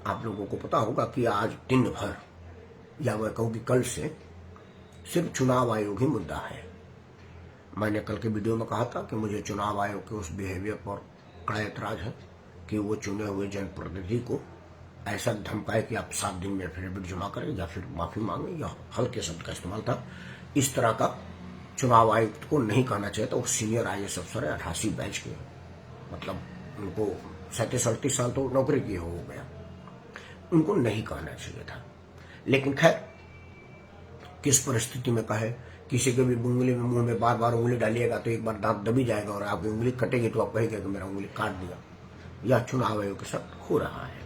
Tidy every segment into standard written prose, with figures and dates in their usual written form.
आप लोगों को पता होगा कि आज दिन भर, या मैं कहूँ कि कल से, सिर्फ चुनाव आयोग ही मुद्दा है। मैंने कल के वीडियो में कहा था कि मुझे चुनाव आयोग के उस बिहेवियर पर कड़ा एतराज है कि वो चुने हुए जनप्रतिनिधि को ऐसा धमकाए कि आप 7 दिन में एफिडेविट जमा करें या फिर माफी मांगे, या हल्के शब्द का इस्तेमाल था। इस तरह का चुनाव आयुक्त को नहीं कहना चाहिए था। वो सीनियर IAS अफसर है, 88 बैच के, मतलब उनको 37-38 साल तो नौकरी किए हो गया, उनको नहीं कहना चाहिए था। लेकिन खैर, किस परिस्थिति में कहे, किसी के भी उंगली में, मुंह में बार बार उंगली डालिएगा तो एक बार दांत दबी जाएगा और आपकी उंगली कटेगी तो आप कहेंगे कि मेरा उंगली काट दिया। यह चुनाव आयोग के साथ हो रहा है।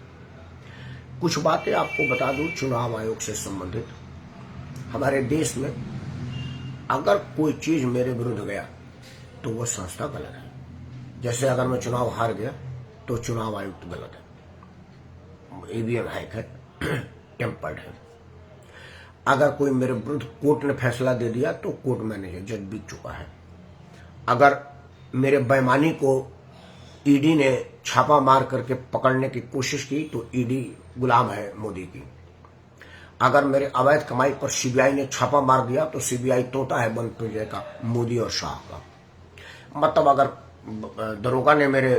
कुछ बातें आपको बता दूं चुनाव आयोग से संबंधित। हमारे देश में अगर कोई चीज मेरे विरुद्ध गया तो वह संस्था गलत है। जैसे अगर मैं चुनाव हार गया तो चुनाव आयुक्त गलत है, EVM हैक है, टेम्पर्ड है। अगर कोई मेरे विरुद्ध कोर्ट ने फैसला दे दिया तो कोर्ट मैनेजर, जज बीत चुका है। अगर मेरे बेईमानी को ED ने छापा मार करके पकड़ने की कोशिश की तो ED गुलाम है मोदी की। अगर मेरे अवैध कमाई पर CBI ने छापा मार दिया तो CBI तोता है बन प्रजय का, मोदी और शाह का। मतलब अगर दरोगा ने मेरे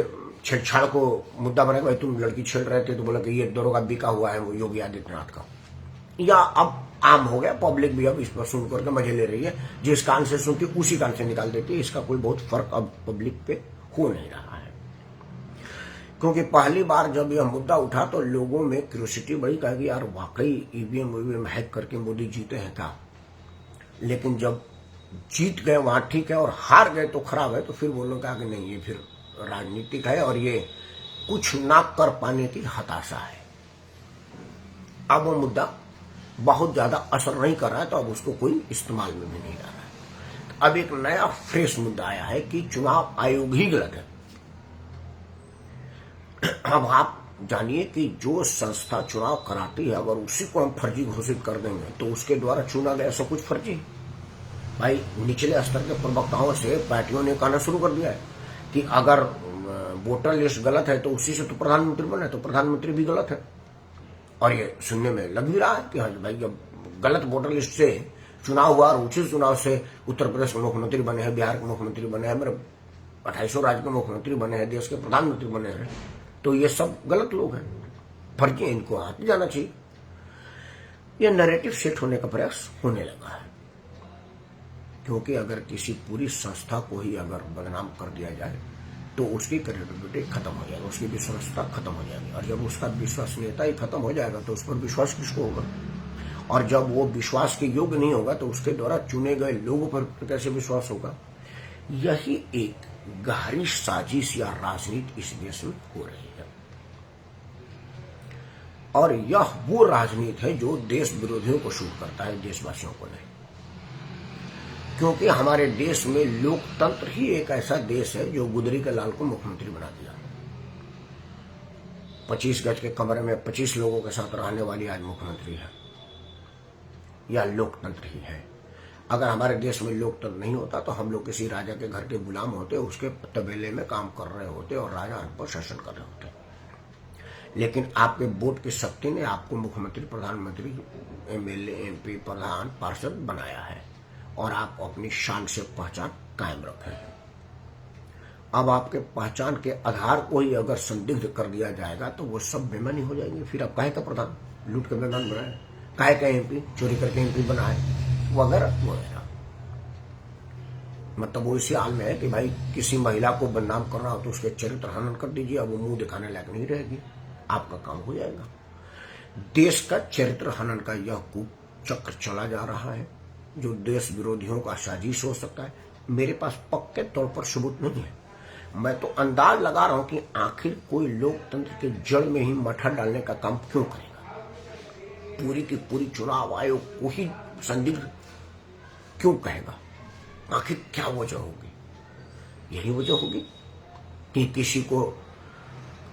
छेड़छाड़ को मुद्दा बनाया, भाई तुम लड़की छेड़ रहे थे, तो बोला कि ये दरोगा बिका हुआ है वो योगी आदित्यनाथ का। या अब आम हो गया, पब्लिक भी अब इस पर सुन करके मजे ले रही है, जिस कान से सुनती उसी कान से निकाल देती है। इसका कोई बहुत फर्क अब पब्लिक पे हो नहीं रहा है, क्योंकि पहली बार जब यह मुद्दा उठा तो लोगों में क्यूरियोसिटी बढ़ी, कहा कि यार वाकई EVM हैक करके मोदी जीते हैं क्या। लेकिन जब जीत गए वहां ठीक है, और हार गए तो खराब है, तो फिर वो लोग कहा कि नहीं, ये फिर राजनीतिक है और ये कुछ ना कर पाने की हताशा है। अब वो मुद्दा बहुत ज्यादा असर नहीं कर रहा है, तो अब उसको कोई इस्तेमाल में भी नहीं आ रहा है। अब एक नया फ्रेश मुद्दा आया है कि चुनाव आयोग ही गलत है। अब आप जानिए कि जो संस्था चुनाव कराती है, अगर उसी को हम फर्जी घोषित कर देंगे तो उसके द्वारा चुना गया सब कुछ फर्जी। भाई निचले स्तर के प्रवक्ताओं से पार्टियों ने कहना शुरू कर दिया है कि अगर वोटर लिस्ट गलत है तो उसी से तो प्रधानमंत्री बने, तो प्रधानमंत्री भी गलत है। और ये सुनने में लग भी रहा है कि हाँ भाई, जब गलत वोटर लिस्ट से चुनाव हुआ और उसी चुनाव से उत्तर प्रदेश के मुख्यमंत्री बने हैं, बिहार के मुख्यमंत्री बने हैं, मेरे 2800 राज्य के मुख्यमंत्री बने हैं, देश के प्रधानमंत्री बने हैं, तो ये सब गलत लोग हैं, फर्जी हैं, इनको हाथ जाना चाहिए। ये नैरेटिव सेट होने का प्रयास होने लगा है, क्योंकि अगर किसी पूरी संस्था को ही अगर बदनाम कर दिया जाए तो उसकी क्रेडिबिलिटी खत्म हो जाएगी, उसकी विश्वसनीयता खत्म हो जाएगी। और जब उसका विश्वसनीयता ही खत्म हो जाएगा तो उस पर विश्वास किसको होगा। और जब वो विश्वास के योग्य नहीं होगा तो उसके द्वारा चुने गए लोगों पर कैसे विश्वास होगा। यही एक गहरी साजिश या राजनीति इस देश में हो रही है, और यह वो राजनीति है जो देश विरोधियों को शूट करता है, देशवासियों को नहीं। क्योंकि हमारे देश में लोकतंत्र ही एक ऐसा देश है जो गुदरी के लाल को मुख्यमंत्री बना दिया। 25 गज के कमरे में 25 लोगों के साथ रहने वाली आज मुख्यमंत्री है। यह लोकतंत्र ही है। अगर हमारे देश में लोकतंत्र नहीं होता तो हम लोग किसी राजा के घर के गुलाम होते, उसके तबेले में काम कर रहे होते और राजा हम पर शासन कर रहे होते। लेकिन आपके वोट की शक्ति ने आपको मुख्यमंत्री, प्रधानमंत्री, MLA, MP, प्रधान, पार्षद बनाया है, और आप अपनी शान से पहचान कायम रखे हैं। अब आपके पहचान के आधार को ही अगर संदिग्ध कर दिया जाएगा तो वो सब बेमानी हो जाएंगे। फिर आप काहे का प्रधान लूट के बेमान बनाए, काहे का MP चोरी करके MP बनाए, वगैरह वगैरह। मतलब वो इसी हाल में है कि भाई किसी महिला को बदनाम करना हो तो उसके चरित्र हनन कर दीजिए, अब वो मुंह दिखाने लायक नहीं रहेगी, आपका काम हो जाएगा। देश का चरित्र हनन का यह कुचक्र चला जा रहा है, जो देश विरोधियों का साजिश हो सकता है। मेरे पास पक्के तौर पर सबूत नहीं है, मैं तो अंदाज लगा रहा हूं कि आखिर कोई लोकतंत्र के जड़ में ही मठा डालने का काम क्यों करेगा। पूरी की पूरी चुनाव आयोग को ही संदिग्ध क्यों कहेगा। आखिर क्या वजह होगी। यही वजह होगी कि किसी को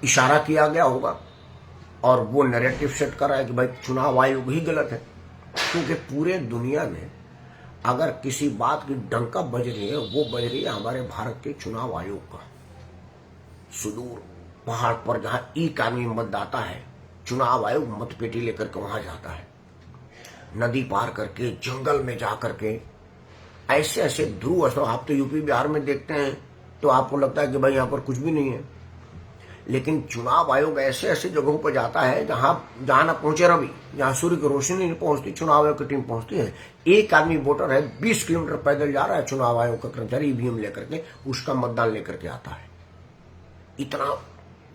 इशारा किया गया होगा और वो नैरेटिव सेट कर रहा है कि भाई चुनाव आयोग ही गलत है। क्योंकि पूरे दुनिया में अगर किसी बात की डंका बज रही है, वो बज रही है हमारे भारत के चुनाव आयोग का। सुदूर पहाड़ पर जहां एक आदमी मतदाता है चुनाव आयोग मतपेटी लेकर के वहां जाता है, नदी पार करके, जंगल में जा करके, ऐसे ऐसे ध्रुव स्थल। आप तो यूपी बिहार में देखते हैं तो आपको लगता है कि भाई यहाँ पर कुछ भी नहीं है, लेकिन चुनाव आयोग ऐसे ऐसे जगहों पर जाता है जहां ना पहुंचे रवि, जहां सूर्य की रोशनी नहीं पहुंचती, चुनाव आयोग की टीम पहुंचती है। एक आदमी वोटर है, 20 किलोमीटर पैदल जा रहा है, चुनाव आयोग का कर्मचारी ईवीएम लेकर के उसका मतदान लेकर के आता है। इतना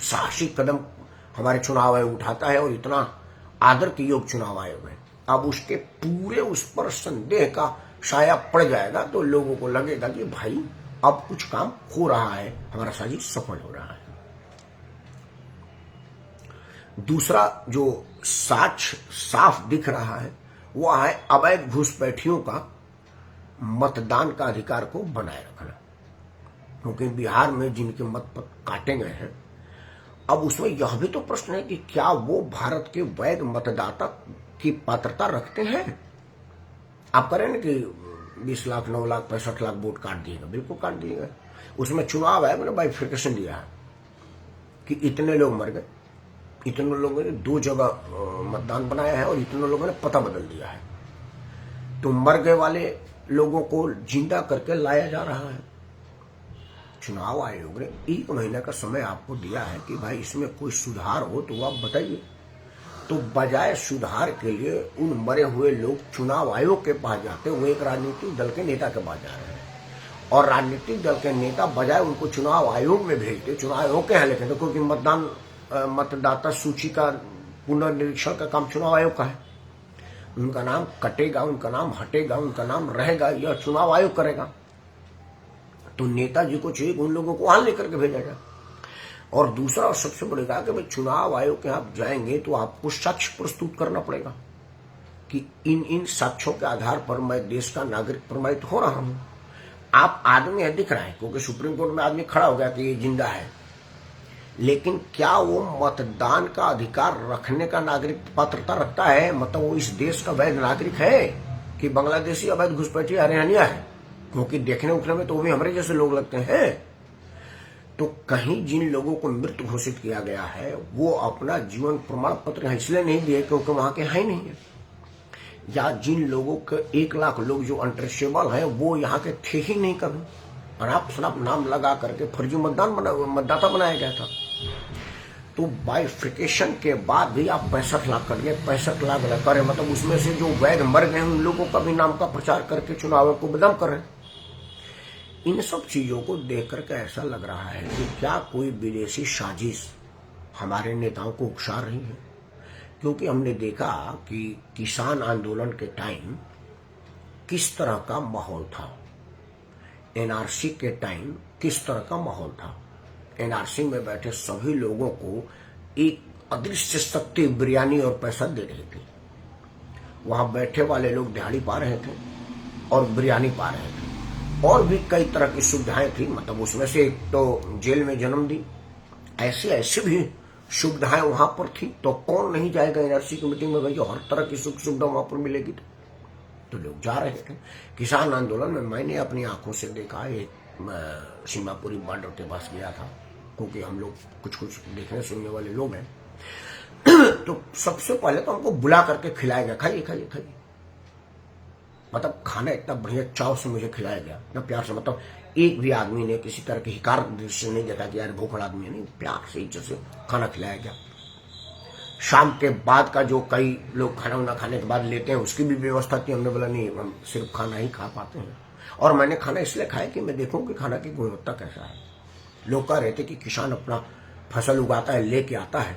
साहसिक कदम हमारे चुनाव आयोग उठाता है और इतना आदर के योग चुनाव आयोग है। अब उसके पूरे उस पर संदेह का साया पड़ जाएगा तो लोगों को लगेगा कि भाई अब कुछ काम हो रहा है, हमारा साजिश सफल हो रहा है। दूसरा जो साक्ष्य साफ दिख रहा है वह है अवैध घुसपैठियों का मतदान का अधिकार को बनाए रखना, क्योंकि बिहार में जिनके मत पत्र काटे गए हैं, अब उसमें यह भी तो प्रश्न है कि क्या वो भारत के वैध मतदाता की पात्रता रखते हैं। आप करें ना कि 20 लाख 9 लाख 65 लाख वोट काट दिएगा, बिल्कुल काट दिएगा। उसमें चुनाव है, मैंने बाइफिकेशन दिया है कि इतने लोग मर गए, इतने लोगों ने 2 जगह मतदान बनाया है और इतने लोगों ने पता बदल दिया है। तो मर गए वाले लोगों को जिंदा करके लाया जा रहा है। चुनाव आयोग ने 1 महीने का समय आपको दिया है कि भाई इसमें कोई सुधार हो तो आप बताइए। तो बजाय सुधार के लिए उन मरे हुए लोग चुनाव आयोग के पास जाते, वो एक राजनीतिक दल के नेता के पास जा रहे हैं और राजनीतिक दल के नेता बजाय उनको चुनाव आयोग में भेजते, चुनाव आयोग के यहाँ लेते हैं, क्योंकि मतदाता सूची का पुनर्निरीक्षण का काम चुनाव आयोग का है। उनका नाम कटेगा, उनका नाम हटेगा, उनका नाम रहेगा, यह चुनाव आयोग करेगा। तो नेताजी को चाहिए उन लोगों को वहां लेकर के भेजा जाए। और दूसरा और सबसे बड़ी बात कि भाई चुनाव आयोग के आप जाएंगे तो आपको साक्ष्य प्रस्तुत करना पड़ेगा कि इन साक्ष्यों के आधार पर मैं देश का नागरिक प्रमाणित हो रहा हूं। आप आदमी है दिख रहा है, क्योंकि सुप्रीम कोर्ट में आदमी खड़ा हो गया कि ये जिंदा है, लेकिन क्या वो मतदान का अधिकार रखने का नागरिक पात्रता रखता है? मतलब वो इस देश का वैध नागरिक है कि बांग्लादेशी अवैध घुसपैठी हरियाणा है? क्योंकि देखने उठने में तो वो भी हमारे जैसे लोग लगते हैं। तो कहीं जिन लोगों को मृत घोषित किया गया है वो अपना जीवन प्रमाण पत्र इसलिए नहीं दिए क्योंकि वहां के है नहीं है, या जिन लोगों के 1 लाख लोग जो अनट्रेसेबल हैं वो यहाँ के थे ही नहीं कभी, अनाप शनाप नाम लगा करके फर्जी मतदाता बनाया गया था। तो बाइफिकेशन के बाद भी आप 65 लाख कर दिए, 65 लाख करें, मतलब उसमें से जो वैध मर गए उन लोगों का भी नाम का प्रचार करके चुनाव को बदनाम कर रहे हैं। इन सब चीजों को देख करके ऐसा लग रहा है कि क्या कोई विदेशी साजिश हमारे नेताओं को उकसा रही है। क्योंकि हमने देखा कि किसान आंदोलन के टाइम किस तरह का माहौल था, एनआरसी के टाइम किस तरह का माहौल था। एनआरसी में बैठे सभी लोगों को एक अदृश्य शक्ति बिरयानी और पैसा दे रही थी। वहां बैठे वाले लोग दिहाड़ी पा रहे थे और बिरयानी पा रहे थे, और भी कई तरह की सुविधाएं थी। मतलब उसमें से एक तो जेल में जन्म दी, ऐसे ऐसे भी सुविधाएं वहां पर थी। तो कौन नहीं जाएगा एनआरसी की मीटिंग में? भाई जो हर तरह की सुख सुविधा वहां पर मिलेगी तो लोग जा रहे थे। किसान आंदोलन में मैंने अपनी आंखों से देखा, एक सीमापुरी बॉर्डर के पास गया था, क्योंकि हम लोग कुछ कुछ देखने सुनने वाले लोग हैं। तो सबसे पहले तो हमको बुला करके खिलाया गया, खाइए खाइए खाइए। मतलब खाना इतना बढ़िया चाव से मुझे खिलाया गया, इतना प्यार से। मतलब एक भी आदमी ने किसी तरह की हिकार दृश्य नहीं देखा कि यार भूखड़ आदमी है, नहीं, प्यार से इज्जत से खाना खिलाया गया। शाम के बाद का जो कई लोग खाना वाना खाने के बाद लेते हैं उसकी भी व्यवस्था थी। हमने बोला नहीं, हम सिर्फ खाना ही खा पाते हैं। और मैंने खाना इसलिए खाया कि मैं देखूं कि खाना की गुणवत्ता कैसा है। लोग कह रहे थे कि किसान अपना फसल उगाता है, लेके आता है,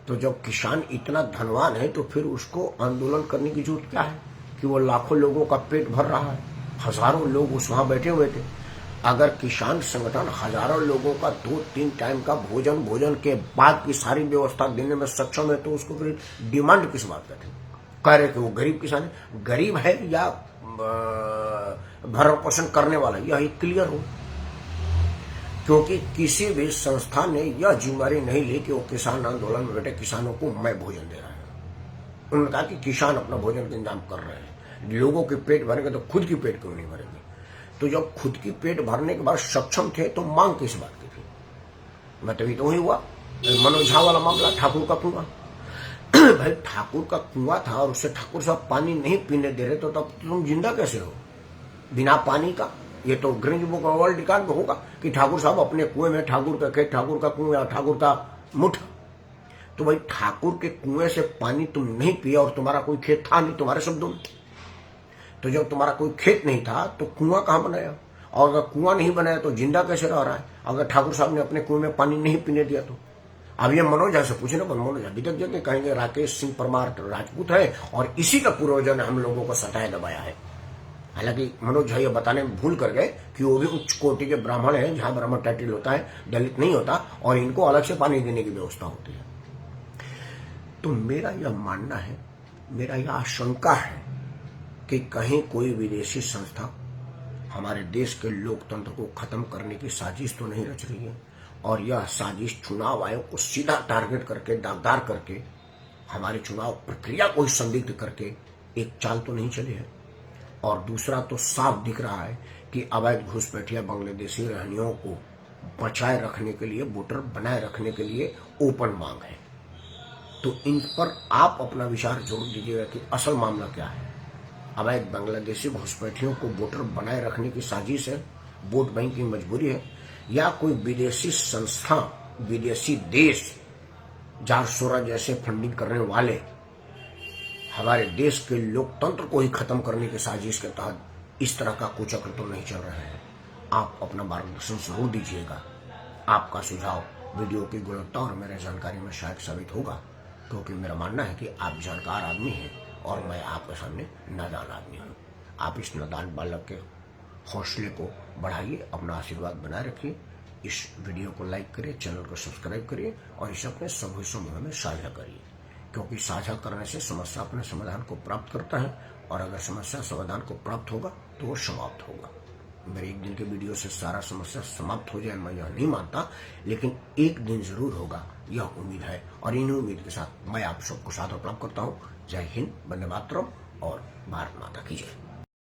तो जब किसान इतना धनवान है तो फिर उसको आंदोलन करने की जरूरत क्या है कि वो लाखों लोगों का पेट भर रहा है, हजारों लोग उस वहां बैठे हुए थे। अगर किसान संगठन हजारों लोगों का 2-3 टाइम का भोजन के बाद की सारी व्यवस्था देने में सक्षम है तो उसको फिर डिमांड किस बात का थी? कह रहे कि वो गरीब किसान है, गरीब है या भरण पोषण करने वाला, यह क्लियर हो। क्योंकि किसी भी संस्था ने यह जिम्मेदारी नहीं ली कि वो किसान आंदोलन में बैठे किसानों को मैं भोजन दे रहा है। उन्होंने कहा कि किसान अपना भोजन का इंतजाम कर रहे हैं, लोगों के पेट भरेंगे तो खुद की पेट क्यों नहीं भरेंगे? तो जब खुद की पेट भरने के बाद सक्षम थे तो मांग किस बात की थी? मतलब तो वही हुआ मनोज झा वाला मामला, ठाकुर का कुआं। भाई ठाकुर का कुआं था और उससे ठाकुर साहब पानी नहीं पीने दे रहे, तो तब तुम जिंदा कैसे हो बिना पानी का? ये तो Guinness book of world record में होगा कि ठाकुर साहब अपने कुएं में, ठाकुर का खेत, ठाकुर का कुआं, ठाकुर का मुठ। तो भाई ठाकुर के कुएं से पानी तुम नहीं पिया और तुम्हारा कोई खेत था नहीं तुम्हारे शब्दों में। तो जब तुम्हारा कोई खेत नहीं था तो कुआं कहां बनाया? और अगर कुआं नहीं बनाया तो जिंदा कैसे रह रहा है? अगर ठाकुर साहब ने अपने कुएं में पानी नहीं पीने दिया तो? अब ये मनोज से पूछे ना, मनोज अभी तक जगह कहेंगे राकेश सिंह परमार राजपूत है और इसी का पूर्वजों ने हम लोगों को सताया दबाया है। हालांकि मनोज झा ये बताने में भूल कर गए कि वो भी उच्च कोटि के ब्राह्मण हैं, जहां ब्राह्मण टाइटल होता है, दलित नहीं होता, और इनको अलग से पानी देने की व्यवस्था होती है। तो मेरा यह मानना है, मेरा यह आशंका है कि कहीं कोई विदेशी संस्था हमारे देश के लोकतंत्र को खत्म करने की साजिश तो नहीं रच रही है, और यह साजिश चुनाव आयोग को सीधा टारगेट करके, दागदार करके, हमारी चुनाव प्रक्रिया को संदिग्ध करके एक चाल तो नहीं चली है। और दूसरा तो साफ दिख रहा है कि अवैध घुसपैठिया बांग्लादेशी रहनियों को बचाए रखने के लिए, वोटर बनाए रखने के लिए ओपन मांग है। तो इन पर आप अपना विचार जरूर दीजिएगा कि असल मामला क्या है। अवैध बांग्लादेशी घुसपैठियों को वोटर बनाए रखने की साजिश है, वोट बैंक की मजबूरी है, या कोई विदेशी संस्था, विदेशी देश, जारसोरा जैसे फंडिंग करने वाले हमारे देश के लोकतंत्र को ही खत्म करने की साजिश के तहत इस तरह का कुचक्र तो नहीं चल रहा है। आप अपना मार्गदर्शन जरूर दीजिएगा। आपका सुझाव वीडियो की गुणवत्ता और मेरे जानकारी में शायद साबित होगा, क्योंकि मेरा मानना है कि आप जानकार आदमी हैं और मैं आपके सामने नादान आदमी हूँ। आप इस नादान बालक के हौसले को बढ़ाइए, अपना आशीर्वाद बनाए रखिए। इस वीडियो को लाइक करिए, चैनल को सब्सक्राइब करिए और इसे अपने सभी समूह में साझा करिए, क्योंकि साझा करने से समस्या अपने समाधान को प्राप्त करता है, और अगर समस्या समाधान को प्राप्त होगा तो वो समाप्त होगा। मेरे एक दिन के वीडियो से सारा समस्या समाप्त हो जाए मैं यह नहीं मानता, लेकिन एक दिन जरूर होगा, यह उम्मीद है। और इन उम्मीद के साथ मैं आप सबको सादर प्राप्त करता हूँ। जय हिंद, वंदे मातरम और भारत माता की जय।